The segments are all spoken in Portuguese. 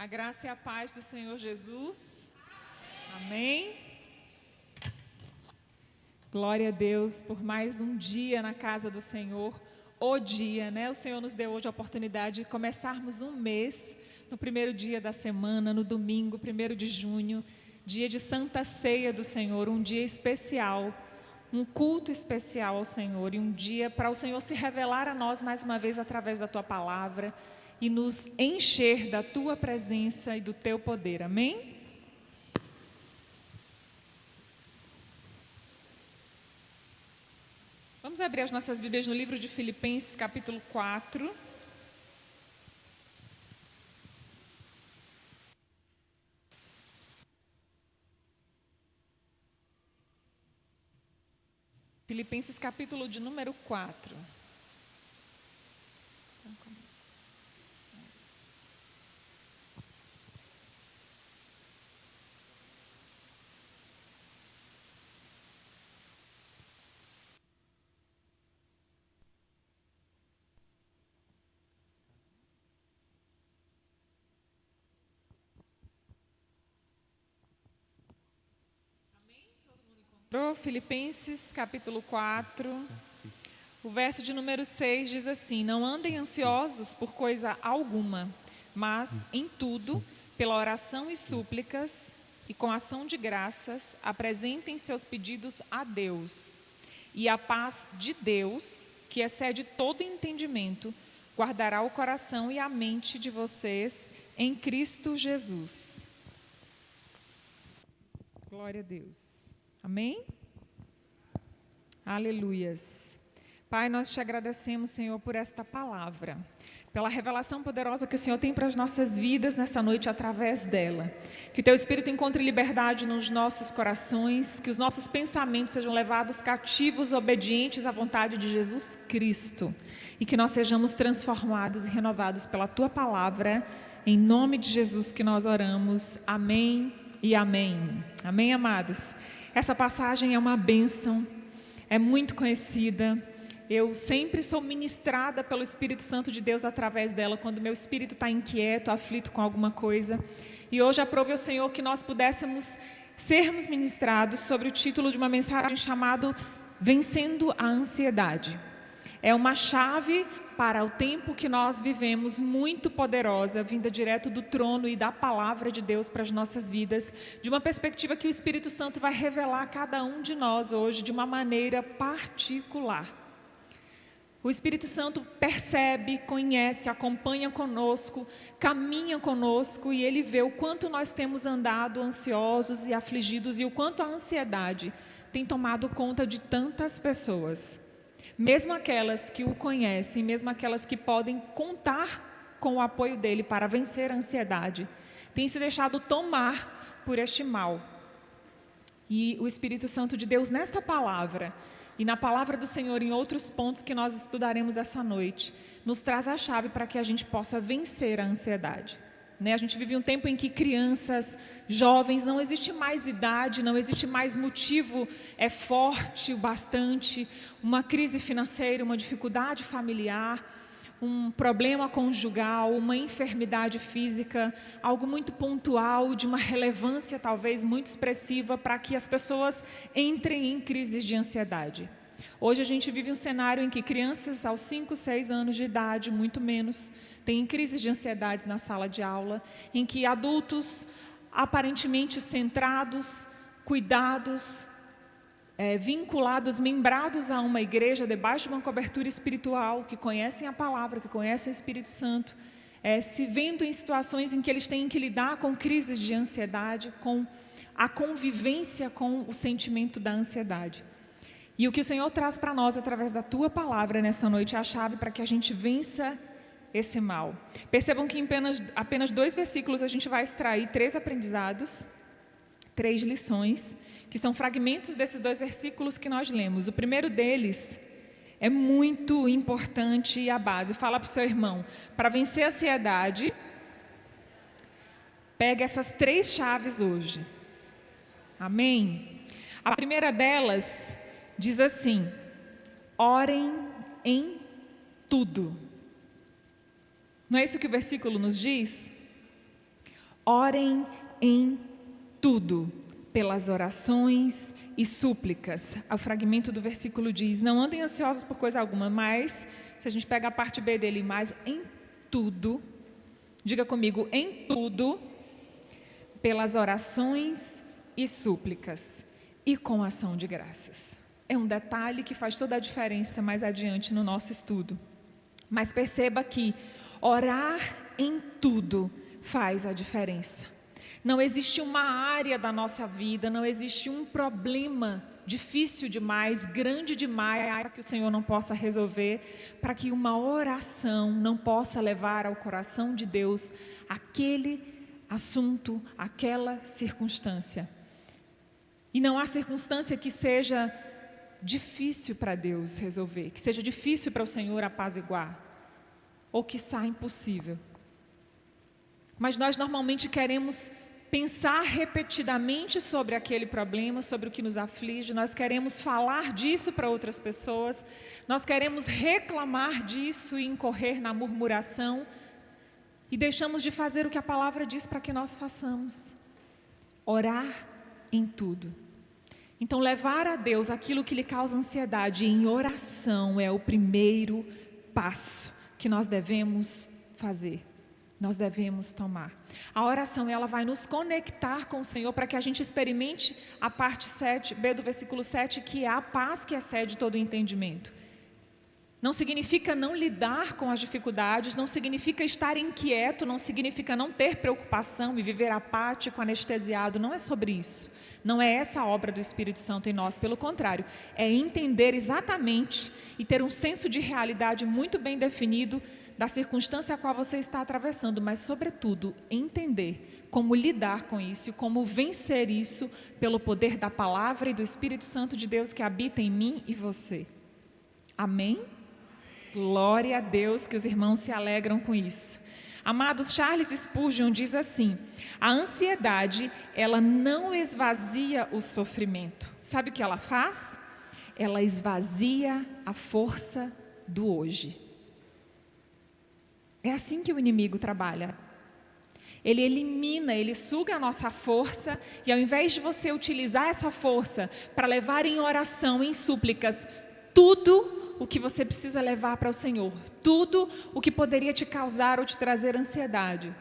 A graça e a paz do Senhor Jesus. Amém. Glória a Deus por mais um dia na casa do Senhor. O dia, né? O Senhor nos deu hoje a oportunidade de começarmos um mês no primeiro dia da semana, no domingo, 1º de junho, dia de Santa Ceia do Senhor, um dia especial, um culto especial ao Senhor e um dia para o Senhor se revelar a nós mais uma vez através da Tua palavra e nos encher da Tua presença e do Teu poder. Amém? Vamos abrir as nossas Bíblias no livro de Filipenses, capítulo 4. Filipenses, capítulo de número 4. Filipenses capítulo 4, o verso de número 6 diz assim: não andem ansiosos por coisa alguma, mas em tudo, pela oração e súplicas e com ação de graças, apresentem seus pedidos a Deus. E a paz de Deus, que excede todo entendimento, guardará o coração e a mente de vocês em Cristo Jesus. Glória a Deus. Amém? Aleluias. Pai, nós te agradecemos, Senhor, por esta palavra, pela revelação poderosa que o Senhor tem para as nossas vidas nessa noite através dela. Que o Teu Espírito encontre liberdade nos nossos corações, que os nossos pensamentos sejam levados cativos, obedientes à vontade de Jesus Cristo, e que nós sejamos transformados e renovados pela Tua palavra, em nome de Jesus que nós oramos. Amém e amém. Amém, amados? Essa passagem é uma bênção, é muito conhecida. Eu sempre sou ministrada pelo Espírito Santo de Deus através dela, quando meu espírito está inquieto, aflito com alguma coisa. E hoje aprove ao Senhor que nós pudéssemos sermos ministrados sobre o título de uma mensagem chamada Vencendo a Ansiedade. É uma chave para o tempo que nós vivemos, muito poderosa, vinda direto do trono e da palavra de Deus para as nossas vidas, de uma perspectiva que o Espírito Santo vai revelar a cada um de nós hoje, de uma maneira particular. O Espírito Santo percebe, conhece, acompanha conosco, caminha conosco e Ele vê o quanto nós temos andado ansiosos e afligidos e o quanto a ansiedade tem tomado conta de tantas pessoas. Mesmo aquelas que o conhecem, mesmo aquelas que podem contar com o apoio dele para vencer a ansiedade, têm se deixado tomar por este mal. E o Espírito Santo de Deus nesta palavra, e na palavra do Senhor em outros pontos que nós estudaremos essa noite, nos traz a chave para que a gente possa vencer a ansiedade. A gente vive um tempo em que crianças, jovens, não existe mais idade, não existe mais motivo forte o bastante, uma crise financeira, uma dificuldade familiar, um problema conjugal, uma enfermidade física, algo muito pontual, de uma relevância talvez muito expressiva para que as pessoas entrem em crises de ansiedade. Hoje a gente vive um cenário em que crianças aos 5, 6 anos de idade, muito menos, têm crises de ansiedade na sala de aula, em que adultos aparentemente centrados, cuidados, vinculados, membrados a uma igreja, debaixo de uma cobertura espiritual, que conhecem a palavra, que conhecem o Espírito Santo, se vendo em situações em que eles têm que lidar com crises de ansiedade, com a convivência com o sentimento da ansiedade. E o que o Senhor traz para nós através da Tua palavra nessa noite é a chave para que a gente vença esse mal. Percebam que em apenas 2 versículos a gente vai extrair 3 aprendizados, 3 lições, que são fragmentos desses 2 versículos que nós lemos. O primeiro deles é muito importante e a base. Fala para o seu irmão, para vencer a ansiedade, pega essas 3 chaves hoje. Amém? A primeira delas diz assim: orem em tudo. Não é isso que o versículo nos diz? Orem em tudo, pelas orações e súplicas. O fragmento do versículo diz: não andem ansiosos por coisa alguma, mas, se a gente pega a parte B dele, mas em tudo, diga comigo, em tudo, pelas orações e súplicas, e com ação de graças. É um detalhe que faz toda a diferença mais adiante no nosso estudo. Mas perceba que orar em tudo faz a diferença. Não existe uma área da nossa vida, não existe um problema difícil demais, grande demais, para que o Senhor não possa resolver, para que uma oração não possa levar ao coração de Deus aquele assunto, aquela circunstância. E não há circunstância que seja difícil para Deus resolver, que seja difícil para o Senhor apaziguar, ou que saia impossível. Mas nós normalmente queremos pensar repetidamente sobre aquele problema, sobre o que nos aflige, nós queremos falar disso para outras pessoas, nós queremos reclamar disso e incorrer na murmuração, e deixamos de fazer o que a palavra diz para que nós façamos: orar em tudo. Então, levar a Deus aquilo que lhe causa ansiedade em oração é o primeiro passo que nós devemos fazer, nós devemos tomar. A oração, ela vai nos conectar com o Senhor para que a gente experimente a parte 7b do versículo 7, que é a paz que excede todo o entendimento. Não significa não lidar com as dificuldades, não significa estar inquieto, não significa não ter preocupação e viver apático, anestesiado. Não é sobre isso. Não é essa a obra do Espírito Santo em nós. Pelo contrário, é entender exatamente e ter um senso de realidade muito bem definido da circunstância a qual você está atravessando, mas sobretudo entender como lidar com isso e como vencer isso pelo poder da palavra e do Espírito Santo de Deus que habita em mim e você. Amém? Glória a Deus, que os irmãos se alegram com isso. Amados, Charles Spurgeon diz assim: a ansiedade, ela não esvazia o sofrimento. Sabe o que ela faz? Ela esvazia a força do hoje. É assim que o inimigo trabalha. Ele elimina, ele suga a nossa força, e ao invés de você utilizar essa força para levar em oração, em súplicas, tudo o que você precisa levar para o Senhor, tudo o que poderia te causar ou te trazer ansiedade,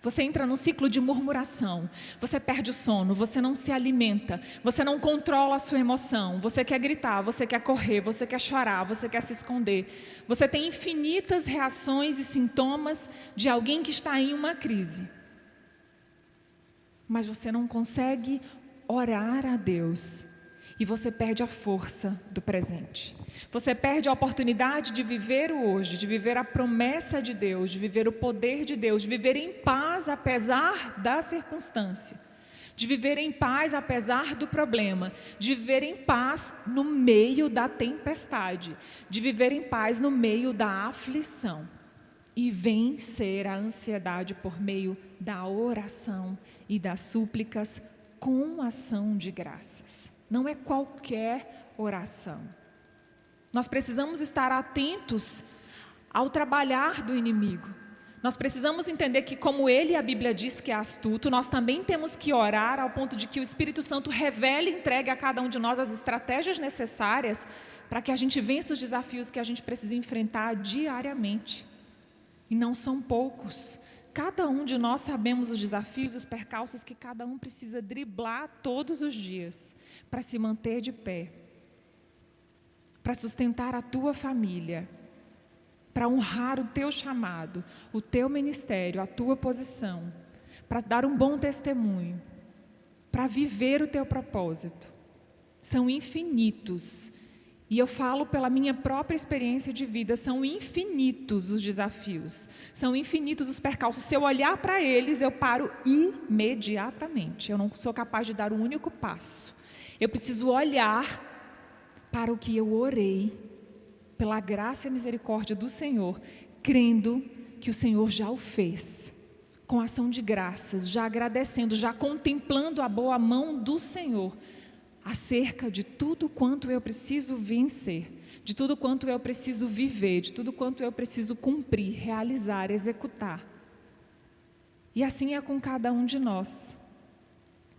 você entra num ciclo de murmuração, você perde o sono, você não se alimenta, você não controla a sua emoção, você quer gritar, você quer correr, você quer chorar, você quer se esconder, você tem infinitas reações e sintomas de alguém que está em uma crise, mas você não consegue orar a Deus. E você perde a força do presente. Você perde a oportunidade de viver o hoje, de viver a promessa de Deus, de viver o poder de Deus, de viver em paz apesar da circunstância, de viver em paz apesar do problema, de viver em paz no meio da tempestade, de viver em paz no meio da aflição e vencer a ansiedade por meio da oração e das súplicas com ação de graças. Não é qualquer oração. Nós precisamos estar atentos ao trabalhar do inimigo. Nós precisamos entender que, como ele, a Bíblia diz que é astuto, nós também temos que orar ao ponto de que o Espírito Santo revele e entregue a cada um de nós as estratégias necessárias para que a gente vença os desafios que a gente precisa enfrentar diariamente. E não são poucos. Cada um de nós sabemos os desafios, os percalços que cada um precisa driblar todos os dias para se manter de pé, para sustentar a tua família, para honrar o teu chamado, o teu ministério, a tua posição, para dar um bom testemunho, para viver o teu propósito. São infinitos. E eu falo pela minha própria experiência de vida, são infinitos os desafios, são infinitos os percalços. Se eu olhar para eles, eu paro imediatamente. Eu não sou capaz de dar um único passo. Eu preciso olhar para o que eu orei, pela graça e misericórdia do Senhor, crendo que o Senhor já o fez, com ação de graças, já agradecendo, já contemplando a boa mão do Senhor, acerca de tudo quanto eu preciso vencer, de tudo quanto eu preciso viver, de tudo quanto eu preciso cumprir, realizar, executar. E assim é com cada um de nós.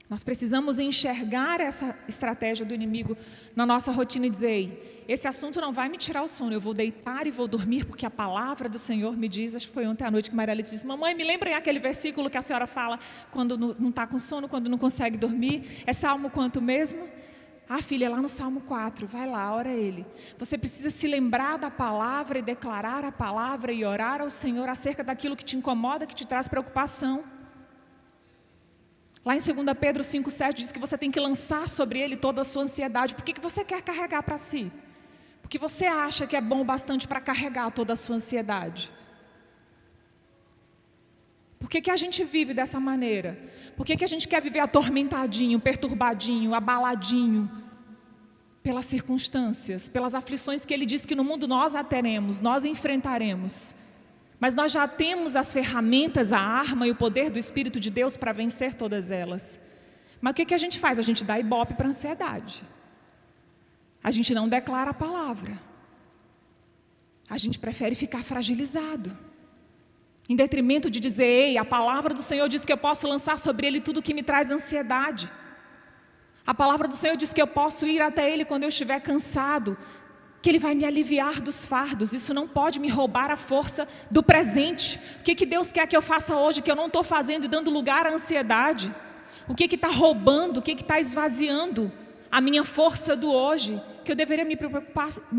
Nós precisamos enxergar essa estratégia do inimigo na nossa rotina e dizer: ei, esse assunto não vai me tirar o sono, eu vou deitar e vou dormir porque a palavra do Senhor me diz. Acho que foi ontem à noite que Maria Alice disse: mamãe, me lembrem aquele versículo que a senhora fala quando não está com sono, quando não consegue dormir. É Salmo quanto mesmo? Ah, filha, é lá no Salmo 4, vai lá, ora ele. Você precisa se lembrar da palavra e declarar a palavra e orar ao Senhor acerca daquilo que te incomoda, que te traz preocupação. Lá em 2 Pedro 5,7 diz que você tem que lançar sobre ele toda a sua ansiedade. Por que você quer carregar para si? Porque você acha que é bom o bastante para carregar toda a sua ansiedade. Por que a gente vive dessa maneira? Por que a gente quer viver atormentadinho, perturbadinho, abaladinho? Pelas circunstâncias, pelas aflições que ele diz que no mundo nós a teremos, nós enfrentaremos. Mas nós já temos as ferramentas, a arma e o poder do Espírito de Deus para vencer todas elas. Mas o que a gente faz? A gente dá ibope para a ansiedade. A gente não declara a palavra. A gente prefere ficar fragilizado. Em detrimento de dizer: ei, a palavra do Senhor diz que eu posso lançar sobre ele tudo que me traz ansiedade. A palavra do Senhor diz que eu posso ir até ele quando eu estiver cansado, que ele vai me aliviar dos fardos. Isso não pode me roubar a força do presente. O que Deus quer que eu faça hoje que eu não estou fazendo e dando lugar à ansiedade? O que está roubando, o que está esvaziando a minha força do hoje, que eu deveria me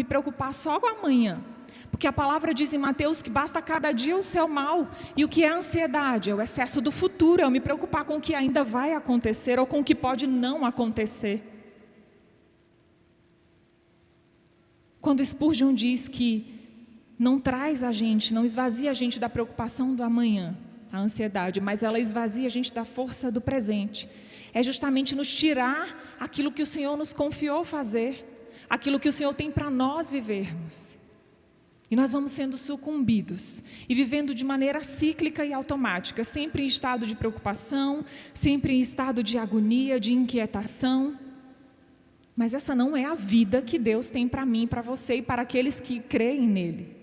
preocupar só com amanhã? Porque a palavra diz em Mateus que basta cada dia o seu mal. E o que é ansiedade? É o excesso do futuro, é eu me preocupar com o que ainda vai acontecer ou com o que pode não acontecer. Quando Spurgeon diz que não traz a gente, não esvazia a gente da preocupação do amanhã, a ansiedade, mas ela esvazia a gente da força do presente. É justamente nos tirar aquilo que o Senhor nos confiou fazer, aquilo que o Senhor tem para nós vivermos. E nós vamos sendo sucumbidos e vivendo de maneira cíclica e automática, sempre em estado de preocupação, sempre em estado de agonia, de inquietação. Mas essa não é a vida que Deus tem para mim, para você e para aqueles que creem nele.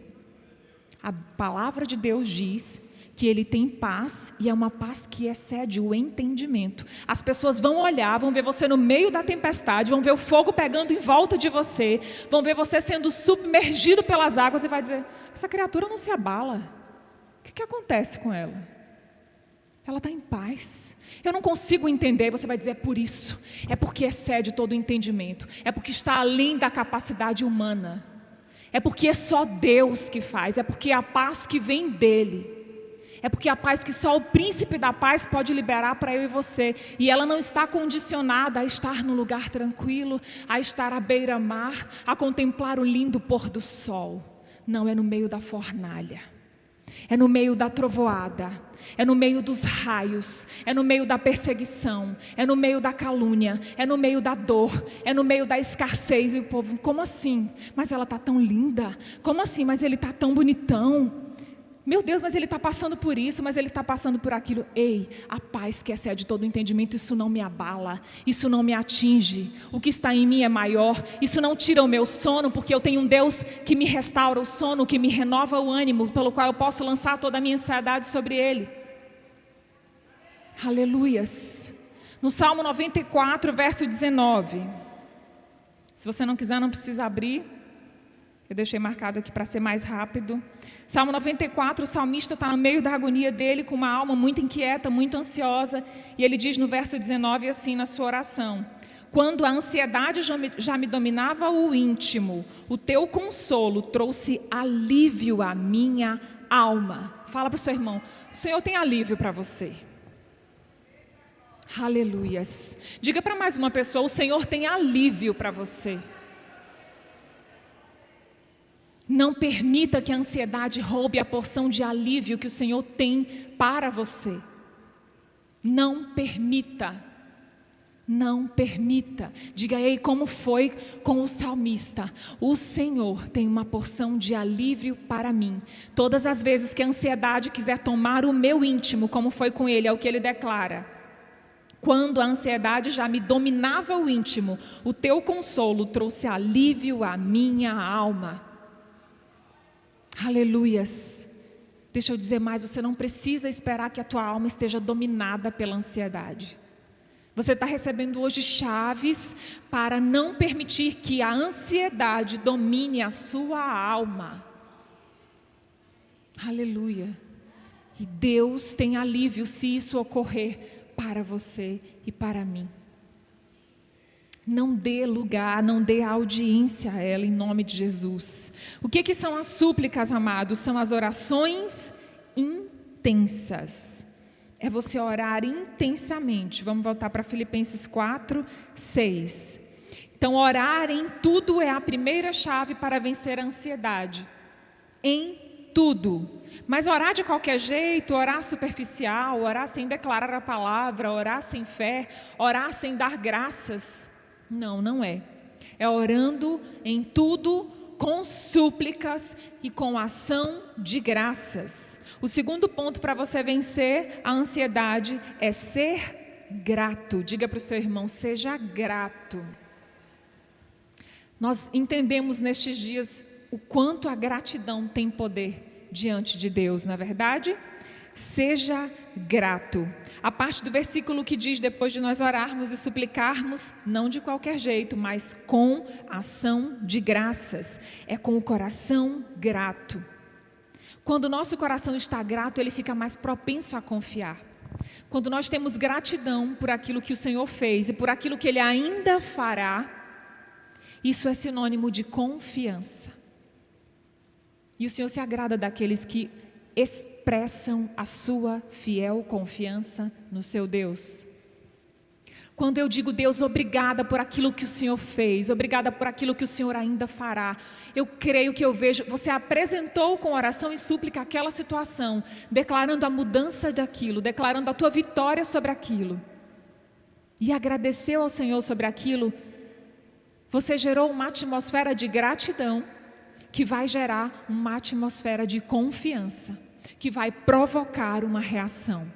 A palavra de Deus diz que ele tem paz, e é uma paz que excede o entendimento. As pessoas vão olhar, vão ver você no meio da tempestade, vão ver o fogo pegando em volta de você, vão ver você sendo submergido pelas águas e vai dizer: essa criatura não se abala. O que acontece com ela? Ela está em paz. Eu não consigo entender. Você vai dizer: é por isso, é porque excede todo o entendimento, é porque está além da capacidade humana, é porque é só Deus que faz, é porque é a paz que vem dele. É porque a paz que só o príncipe da paz pode liberar para eu e você. E ela não está condicionada a estar no lugar tranquilo, a estar à beira-mar, a contemplar o lindo pôr do sol. Não, é no meio da fornalha. É no meio da trovoada. É no meio dos raios. É no meio da perseguição. É no meio da calúnia. É no meio da dor. É no meio da escassez. E o povo: como assim? Mas ela está tão linda. Como assim? Mas ele está tão bonitão. Meu Deus, mas ele está passando por isso, mas ele está passando por aquilo. Ei, a paz que excede todo o entendimento, isso não me abala, isso não me atinge. O que está em mim é maior, isso não tira o meu sono, porque eu tenho um Deus que me restaura o sono, que me renova o ânimo, pelo qual eu posso lançar toda a minha ansiedade sobre ele. Aleluias. No Salmo 94, verso 19. Se você não quiser, não precisa abrir. Eu deixei marcado aqui para ser mais rápido. Salmo 94, o salmista está no meio da agonia dele, com uma alma muito inquieta, muito ansiosa. E ele diz no verso 19 assim na sua oração: quando a ansiedade já me dominava o íntimo, o teu consolo trouxe alívio à minha alma. Fala para o seu irmão: o Senhor tem alívio para você. Aleluias. Diga para mais uma pessoa: o Senhor tem alívio para você. Não permita que a ansiedade roube a porção de alívio que o Senhor tem para você. Não permita. Não permita. Diga: ei, como foi com o salmista? O Senhor tem uma porção de alívio para mim. Todas as vezes que a ansiedade quiser tomar o meu íntimo, como foi com ele, é o que ele declara. Quando a ansiedade já me dominava o íntimo, o teu consolo trouxe alívio à minha alma. Aleluias. Deixa eu dizer mais, você não precisa esperar que a tua alma esteja dominada pela ansiedade. Você está recebendo hoje chaves para não permitir que a ansiedade domine a sua alma. Aleluia. E Deus tem alívio se isso ocorrer para você e para mim. Não dê lugar, não dê audiência a ela em nome de Jesus. O que são as súplicas, amados? São as orações intensas. É você orar intensamente. Vamos voltar para Filipenses 4, 6. Então, orar em tudo é a primeira chave para vencer a ansiedade. Em tudo. Mas orar de qualquer jeito, orar superficial, orar sem declarar a palavra, orar sem fé, orar sem dar graças. Não é. É orando em tudo com súplicas e com ação de graças. O segundo ponto para você vencer a ansiedade é ser grato. Diga para o seu irmão, seja grato. Nós entendemos nestes dias o quanto a gratidão tem poder diante de Deus, não é verdade? Seja grato. A parte do versículo que diz, depois de nós orarmos e suplicarmos, não de qualquer jeito, mas com ação de graças. É com o coração grato. Quando o nosso coração está grato, ele fica mais propenso a confiar. Quando nós temos gratidão por aquilo que o Senhor fez e por aquilo que Ele ainda fará, isso é sinônimo de confiança. E o Senhor se agrada daqueles que expressam a sua fiel confiança no seu Deus. Quando eu digo, Deus, obrigada por aquilo que o Senhor fez, obrigada por aquilo que o Senhor ainda fará, eu creio que eu vejo, você apresentou com oração e súplica aquela situação, declarando a mudança daquilo, declarando a tua vitória sobre aquilo, e agradeceu ao Senhor sobre aquilo, você gerou uma atmosfera de gratidão, que vai gerar uma atmosfera de confiança, que vai provocar uma reação.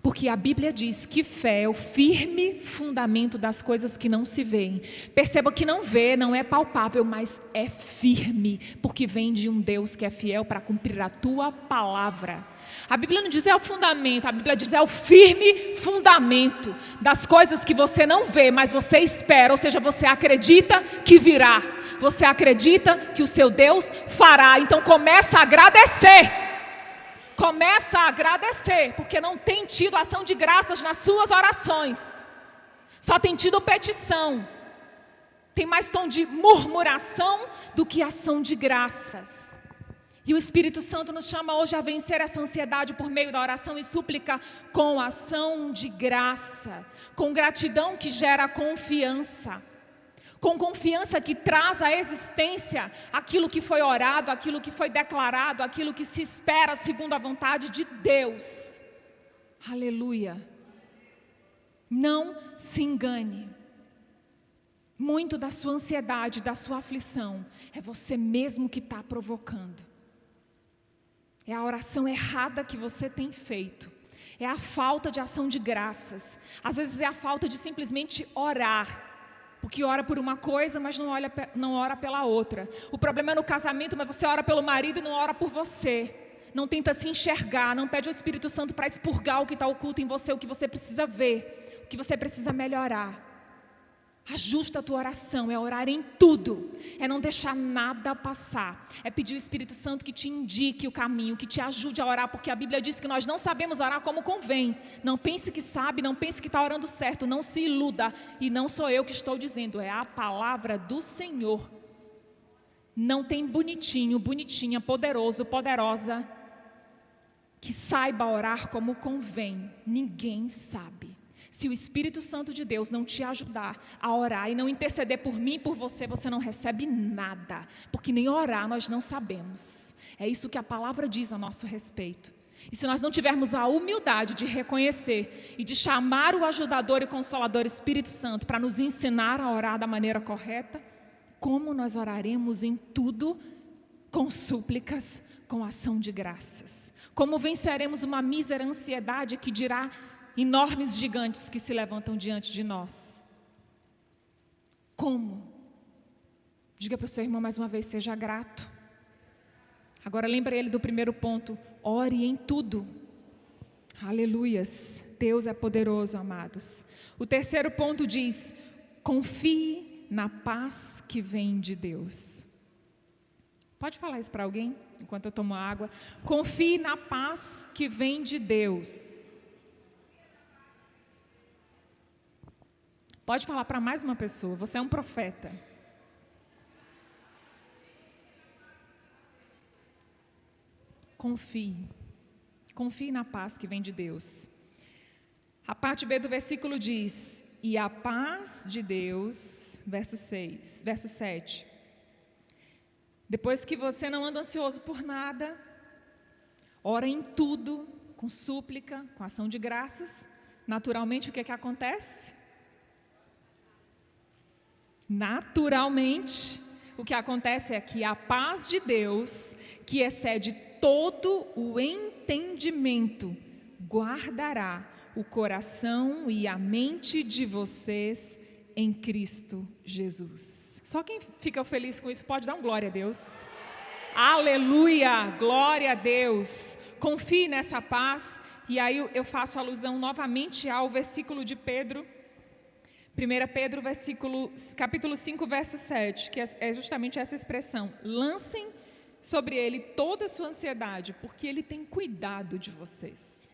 Porque a Bíblia diz que fé é o firme fundamento das coisas que não se veem. Perceba que não vê, não é palpável, mas é firme, porque vem de um Deus que é fiel para cumprir a tua palavra. A Bíblia não diz é o fundamento, a Bíblia diz é o firme fundamento das coisas que você não vê, mas você espera, ou seja, você acredita que virá. Você acredita que o seu Deus fará, então começa a agradecer. Começa a agradecer, porque não tem tido ação de graças nas suas orações. Só tem tido petição. Tem mais tom de murmuração do que ação de graças. E o Espírito Santo nos chama hoje a vencer essa ansiedade por meio da oração e súplica com ação de graça. Com gratidão que gera confiança. Com confiança que traz à existência aquilo que foi orado, aquilo que foi declarado, aquilo que se espera segundo a vontade de Deus. Aleluia. Não se engane. Muito da sua ansiedade, da sua aflição, é você mesmo que está provocando. É a oração errada que você tem feito. É a falta de ação de graças. Às vezes é a falta de simplesmente orar. Porque ora por uma coisa, mas não ora pela outra. O problema é no casamento, mas você ora pelo marido e não ora por você. Não tenta se enxergar, não pede ao Espírito Santo para expurgar o que está oculto em você, o que você precisa ver, o que você precisa melhorar. Ajusta a tua oração, é orar em tudo, é não deixar nada passar, é pedir ao Espírito Santo que te indique o caminho, que te ajude a orar, porque a Bíblia diz que nós não sabemos orar como convém. Não pense que sabe, não pense que está orando certo, não se iluda, e não sou eu que estou dizendo, é a palavra do Senhor. Não tem bonitinho, bonitinha, poderoso, poderosa, que saiba orar como convém, ninguém sabe. Se o Espírito Santo de Deus não te ajudar a orar e não interceder por mim e por você, você não recebe nada, porque nem orar nós não sabemos. É isso que a palavra diz a nosso respeito. E se nós não tivermos a humildade de reconhecer e de chamar o ajudador e consolador Espírito Santo para nos ensinar a orar da maneira correta, como nós oraremos em tudo com súplicas, com ação de graças? Como venceremos uma mísera ansiedade que dirá enormes gigantes que se levantam diante de nós? Como? Diga para o seu irmão mais uma vez, seja grato. Agora lembre ele do primeiro ponto, ore em tudo. Aleluias, Deus é poderoso, amados. O terceiro ponto diz, confie na paz que vem de Deus. Pode falar isso para alguém, enquanto eu tomo água? Confie na paz que vem de Deus. Pode falar para mais uma pessoa, você é um profeta. Confie na paz que vem de Deus. A parte B do versículo diz, e a paz de Deus, verso 7. Depois que você não anda ansioso por nada, ora em tudo, com súplica, com ação de graças, naturalmente o que acontece? Naturalmente, o que acontece é que a paz de Deus, que excede todo o entendimento, guardará o coração e a mente de vocês em Cristo Jesus. Só quem fica feliz com isso pode dar um glória a Deus. Aleluia, glória a Deus. Confie nessa paz. E aí eu faço alusão novamente ao versículo de Pedro, 1 Pedro, capítulo 5, verso 7, que é justamente essa expressão. Lancem sobre ele toda a sua ansiedade, porque ele tem cuidado de vocês.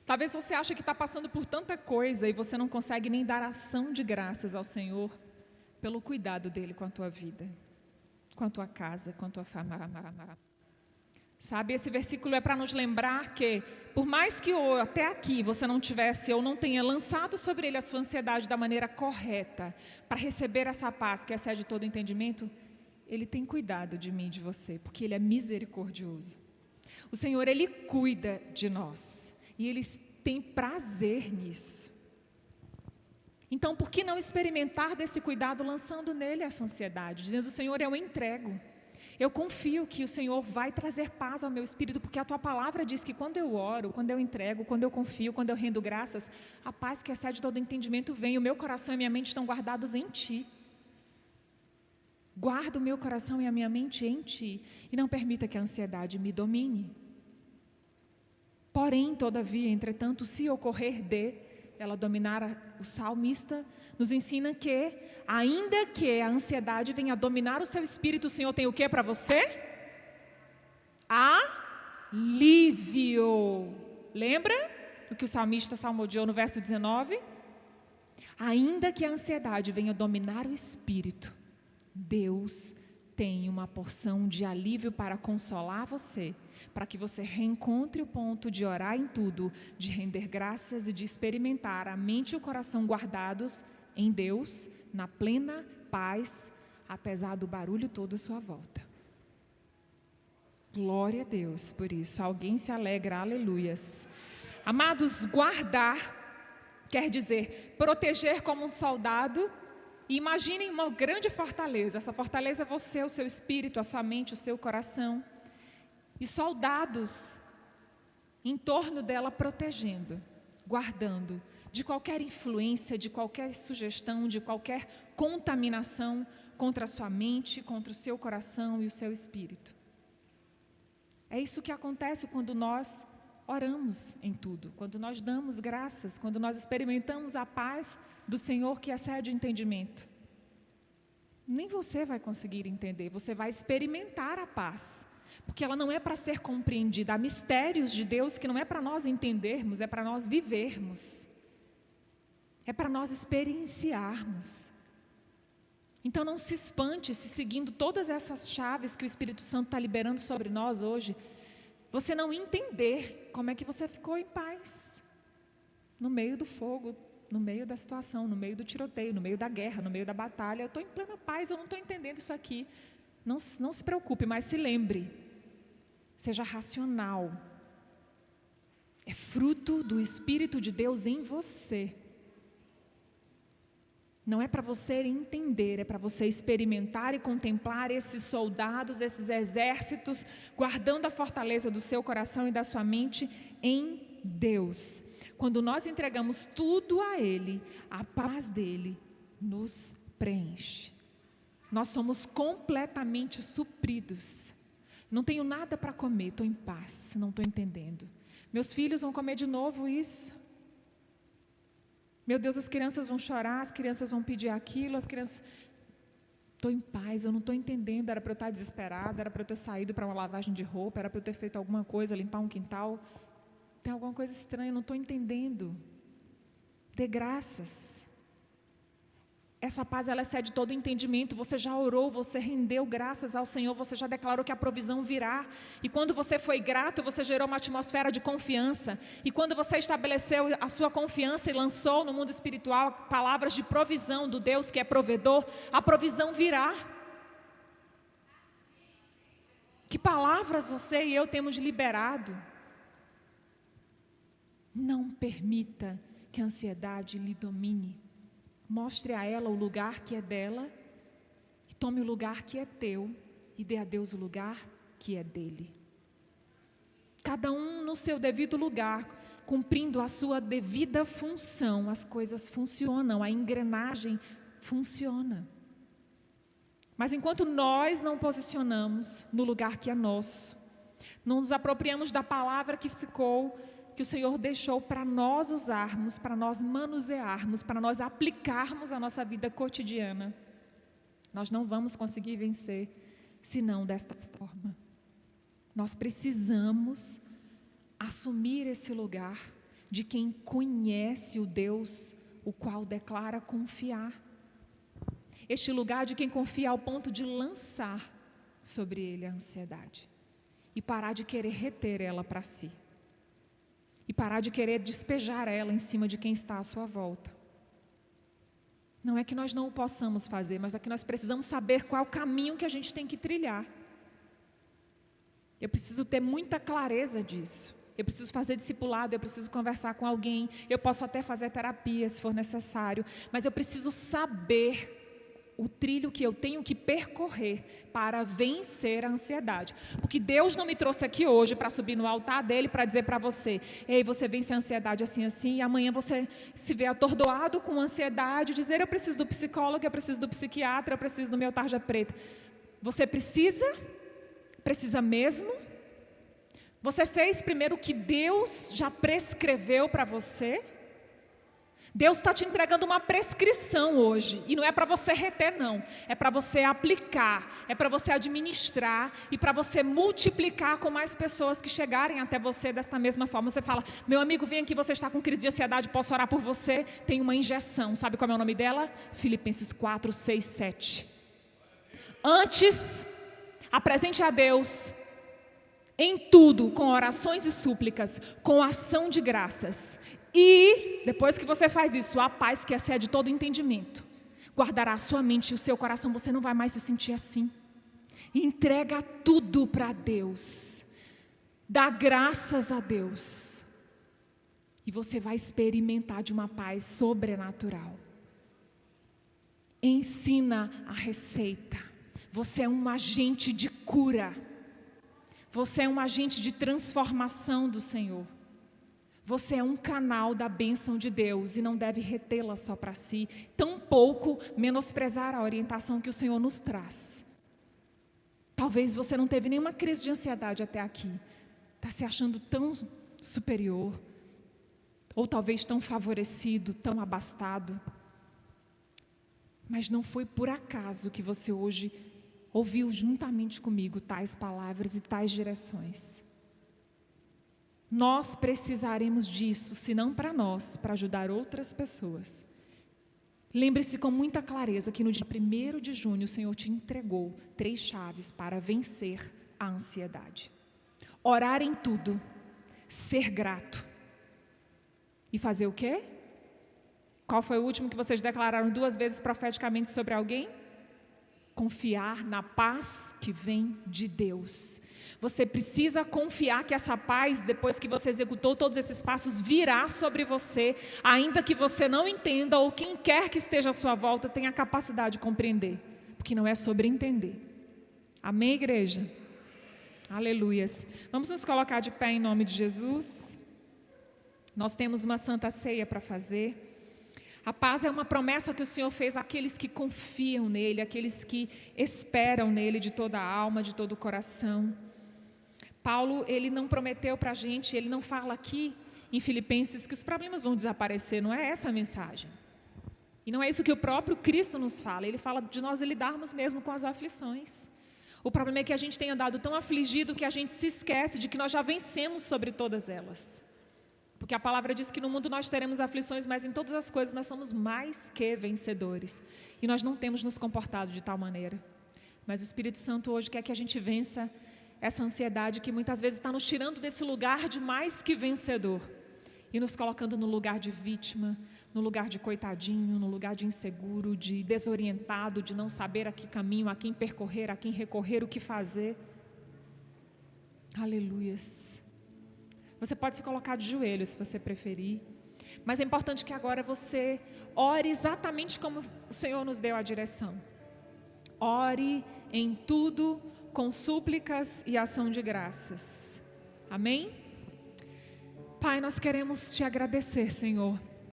Talvez você ache que está passando por tanta coisa e você não consegue nem dar ação de graças ao Senhor pelo cuidado dele com a tua vida, com a tua casa, com a tua família. Sabe, esse versículo é para nos lembrar que, por mais que até aqui você não tivesse ou não tenha lançado sobre ele a sua ansiedade da maneira correta, para receber essa paz que excede todo entendimento, ele tem cuidado de mim e de você, porque ele é misericordioso. O Senhor, ele cuida de nós, e ele tem prazer nisso. Então, por que não experimentar desse cuidado lançando nele essa ansiedade, dizendo, Senhor, eu entrego. Eu confio que o Senhor vai trazer paz ao meu espírito, porque a tua palavra diz que quando eu oro, quando eu entrego, quando eu confio, quando eu rendo graças, a paz que excede todo entendimento vem, o meu coração e a minha mente estão guardados em ti. Guarda o meu coração e a minha mente em ti, e não permita que a ansiedade me domine. Porém, todavia, entretanto, se ocorrer ela dominar, o salmista nos ensina que, ainda que a ansiedade venha dominar o seu espírito, o Senhor tem o que para você? Alívio. Lembra do que o salmista salmodiou no verso 19? Ainda que a ansiedade venha dominar o espírito, Deus tem uma porção de alívio para consolar você, para que você reencontre o ponto de orar em tudo, de render graças e de experimentar a mente e o coração guardados em Deus, na plena paz, apesar do barulho todo à sua volta. Glória a Deus por isso. Alguém se alegra, aleluias. Amados, guardar quer dizer proteger como um soldado. E imaginem uma grande fortaleza. Essa fortaleza é você, o seu espírito, a sua mente, o seu coração. E soldados em torno dela protegendo, guardando de qualquer influência, de qualquer sugestão, de qualquer contaminação contra a sua mente, contra o seu coração e o seu espírito. É isso que acontece quando nós oramos em tudo, quando nós damos graças, quando nós experimentamos a paz do Senhor que excede o entendimento. Nem você vai conseguir entender, você vai experimentar a paz, porque ela não é para ser compreendida. Há mistérios de Deus que não é para nós entendermos, é para nós vivermos, é para nós experienciarmos. Então não se espante se seguindo todas essas chaves que o Espírito Santo está liberando sobre nós hoje, você não entender como é que você ficou em paz, no meio do fogo, no meio da situação, no meio do tiroteio, no meio da guerra, no meio da batalha. Eu estou em plena paz, eu não estou entendendo isso aqui. Não se preocupe, mas se lembre, seja racional. É fruto do Espírito de Deus em você. Não é para você entender, é para você experimentar e contemplar esses soldados, esses exércitos, guardando a fortaleza do seu coração e da sua mente em Deus. Quando nós entregamos tudo a Ele, a paz dEle nos preenche. Nós somos completamente supridos. Não tenho nada para comer, estou em paz, não estou entendendo. Meus filhos vão comer de novo isso. Meu Deus, as crianças vão chorar, as crianças vão pedir aquilo, as crianças... Estou em paz, eu não estou entendendo, era para eu estar desesperada, era para eu ter saído para uma lavagem de roupa, era para eu ter feito alguma coisa, limpar um quintal. Tem alguma coisa estranha, eu não estou entendendo. Dê graças. Essa paz, ela excede todo entendimento. Você já orou, você rendeu graças ao Senhor, você já declarou que a provisão virá. E quando você foi grato, você gerou uma atmosfera de confiança. E quando você estabeleceu a sua confiança e lançou no mundo espiritual palavras de provisão do Deus que é provedor, a provisão virá. Que palavras você e eu temos liberado? Não permita que a ansiedade lhe domine. Mostre a ela o lugar que é dela, e tome o lugar que é teu, e dê a Deus o lugar que é dele. Cada um no seu devido lugar, cumprindo a sua devida função, as coisas funcionam, a engrenagem funciona. Mas enquanto nós não posicionamos no lugar que é nosso, não nos apropriamos da palavra que ficou, que o Senhor deixou para nós usarmos, para nós manusearmos, para nós aplicarmos a nossa vida cotidiana, nós não vamos conseguir vencer, senão desta forma. Nós precisamos assumir esse lugar de quem conhece o Deus, o qual declara confiar. Este lugar de quem confia ao ponto de lançar sobre ele a ansiedade e parar de querer reter ela para si. E parar de querer despejar ela em cima de quem está à sua volta. Não é que nós não o possamos fazer, mas é que nós precisamos saber qual é o caminho que a gente tem que trilhar. Eu preciso ter muita clareza disso. Eu preciso fazer discipulado, eu preciso conversar com alguém, eu posso até fazer terapia se for necessário, mas eu preciso saber o trilho que eu tenho que percorrer para vencer a ansiedade. Porque Deus não me trouxe aqui hoje para subir no altar dele para dizer para você: ei, você vence a ansiedade assim, assim, e amanhã você se vê atordoado com ansiedade, dizer: eu preciso do psicólogo, eu preciso do psiquiatra, eu preciso do meu tarja preta. Você precisa mesmo? Você fez primeiro o que Deus já prescreveu para você? Deus está te entregando uma prescrição hoje, e não é para você reter não, é para você aplicar, é para você administrar e para você multiplicar com mais pessoas que chegarem até você desta mesma forma. Você fala: meu amigo, vem aqui, você está com crise de ansiedade, posso orar por você? Tem uma injeção, sabe qual é o nome dela? Filipenses 4, 6, 7. Antes, apresente a Deus em tudo, com orações e súplicas, com ação de graças. E, depois que você faz isso, a paz que excede todo entendimento guardará a sua mente e o seu coração. Você não vai mais se sentir assim. Entrega tudo para Deus. Dá graças a Deus. E você vai experimentar de uma paz sobrenatural. Ensina a receita. Você é um agente de cura. Você é um agente de transformação do Senhor. Você é um canal da bênção de Deus e não deve retê-la só para si, tampouco menosprezar a orientação que o Senhor nos traz. Talvez você não teve nenhuma crise de ansiedade até aqui, está se achando tão superior, ou talvez tão favorecido, tão abastado, mas não foi por acaso que você hoje ouviu juntamente comigo tais palavras e tais direções. Nós precisaremos disso, se não para nós, para ajudar outras pessoas. Lembre-se com muita clareza que no dia 1º de junho o Senhor te entregou 3 chaves para vencer a ansiedade. Orar em tudo, ser grato e fazer o quê? Qual foi o último que vocês declararam 2 vezes profeticamente sobre alguém? Confiar na paz que vem de Deus. Você precisa confiar que essa paz, depois que você executou todos esses passos, virá sobre você, ainda que você não entenda, ou quem quer que esteja à sua volta tenha a capacidade de compreender, porque não é sobre entender. Amém, igreja? Aleluias. Vamos nos colocar de pé em nome de Jesus. Nós temos uma santa ceia para fazer. A paz é uma promessa que o Senhor fez àqueles que confiam nele, àqueles que esperam nele de toda a alma, de todo o coração. Paulo, ele não prometeu para a gente, ele não fala aqui em Filipenses que os problemas vão desaparecer, não é essa a mensagem. E não é isso que o próprio Cristo nos fala, ele fala de nós lidarmos mesmo com as aflições. O problema é que a gente tem andado tão afligido que a gente se esquece de que nós já vencemos sobre todas elas. Porque a palavra diz que no mundo nós teremos aflições, mas em todas as coisas nós somos mais que vencedores. E nós não temos nos comportado de tal maneira. Mas o Espírito Santo hoje quer que a gente vença essa ansiedade que muitas vezes está nos tirando desse lugar de mais que vencedor e nos colocando no lugar de vítima, no lugar de coitadinho, no lugar de inseguro, de desorientado, de não saber a que caminho, a quem percorrer, a quem recorrer, o que fazer. Aleluias. Você pode se colocar de joelhos se você preferir, mas é importante que agora você ore exatamente como o Senhor nos deu a direção. Ore em tudo com súplicas e ação de graças. Amém? Pai, nós queremos te agradecer, Senhor,